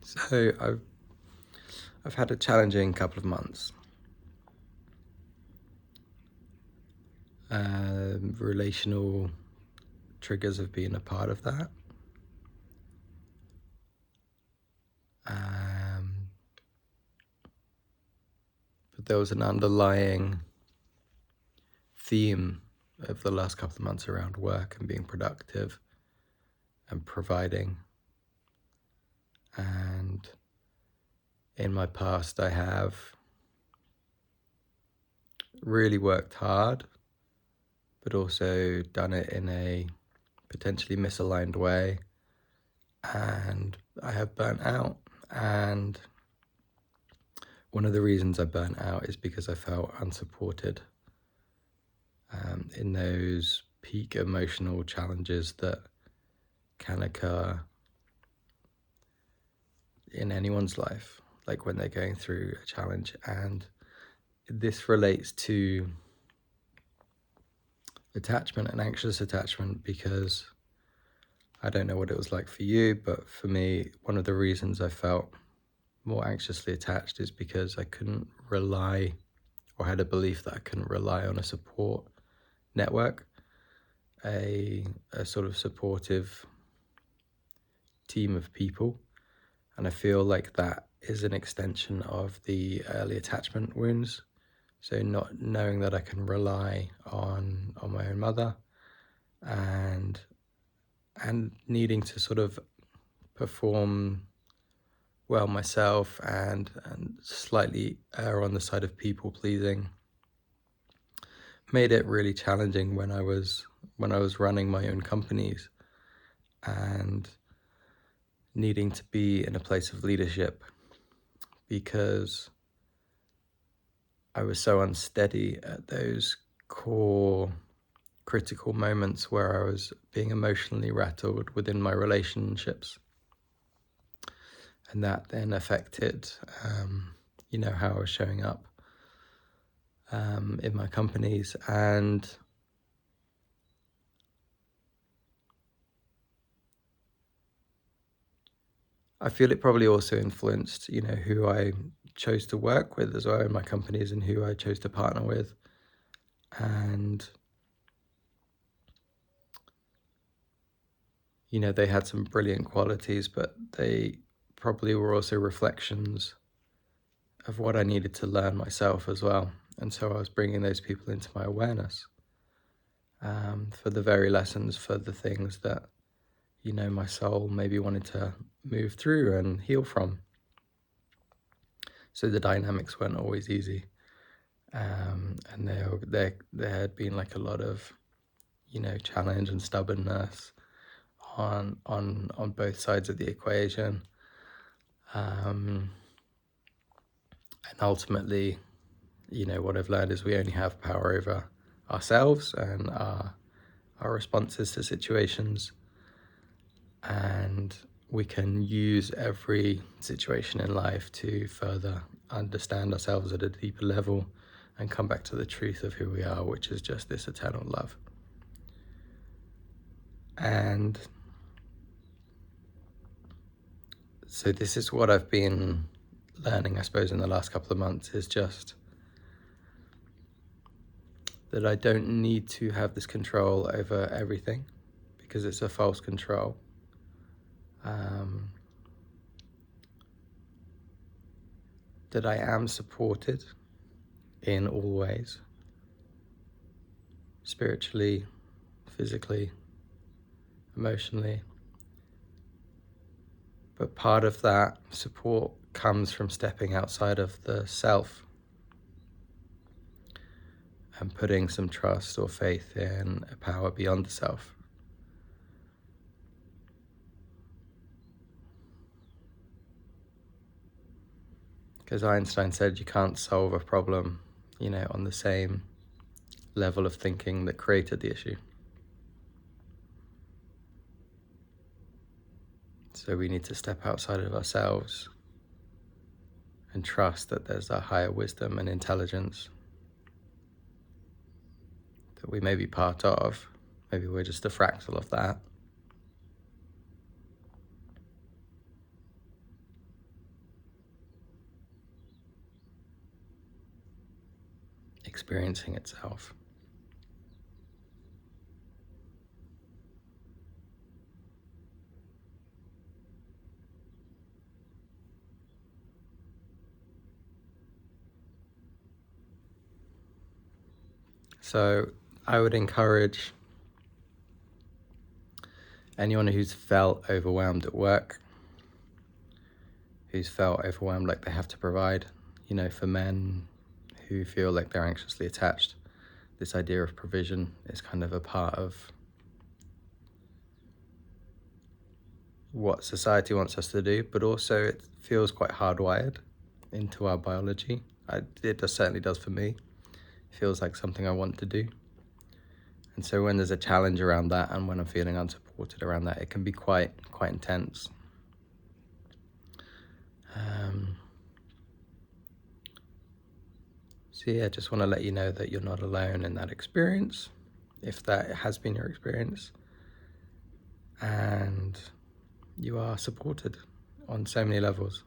So I've had a challenging couple of months. Relational triggers have been a part of that. But there was an underlying theme of the last couple of months around work and being productive and providing. And in my past, I have really worked hard, but also done it in a potentially misaligned way. And I have burnt out. And one of the reasons I burnt out is because I felt unsupported in those peak emotional challenges that can occur in anyone's life, like when they're going through a challenge. And this relates to attachment and anxious attachment, because I don't know what it was like for you, but for me, one of the reasons I felt more anxiously attached is because I couldn't rely, or had a belief that I couldn't rely on a support network, a sort of supportive team of people. And I feel like that is an extension of the early attachment wounds. So not knowing that I can rely on my own mother, and needing to sort of perform well myself, and slightly err on the side of people pleasing, made it really challenging when I was running my own companies and needing to be in a place of leadership, because I was so unsteady at those core critical moments where I was being emotionally rattled within my relationships. And that then affected, how I was showing up in my companies. And I feel it probably also influenced, who I chose to work with as well in my companies, and who I chose to partner with. And, they had some brilliant qualities, but they probably were also reflections of what I needed to learn myself as well. And so I was bringing those people into my awareness, for the very lessons, for the things that, my soul maybe wanted to move through and heal from. So the dynamics weren't always easy. And there had been like a lot of, challenge and stubbornness on both sides of the equation. And ultimately, what I've learned is we only have power over ourselves and our responses to situations. And we can use every situation in life to further understand ourselves at a deeper level and come back to the truth of who we are, which is just this eternal love. And so this is what I've been learning, I suppose, in the last couple of months, is just that I don't need to have this control over everything, because it's a false control. That I am supported in all ways, spiritually, physically, emotionally. But part of that support comes from stepping outside of the self and putting some trust or faith in a power beyond the self. Because Einstein said you can't solve a problem, on the same level of thinking that created the issue. So we need to step outside of ourselves and trust that there's a higher wisdom and intelligence that we may be part of. Maybe we're just a fractal of that. experiencing itself. So I would encourage anyone who's felt overwhelmed at work, who's felt overwhelmed like they have to provide, for men who feel like they're anxiously attached, this idea of provision is kind of a part of what society wants us to do, but also it feels quite hardwired into our biology. Certainly does for me. It feels like something I want to do. And so when there's a challenge around that and when I'm feeling unsupported around that, it can be quite intense. So yeah, just want to let you know that you're not alone in that experience, if that has been your experience, and you are supported on so many levels.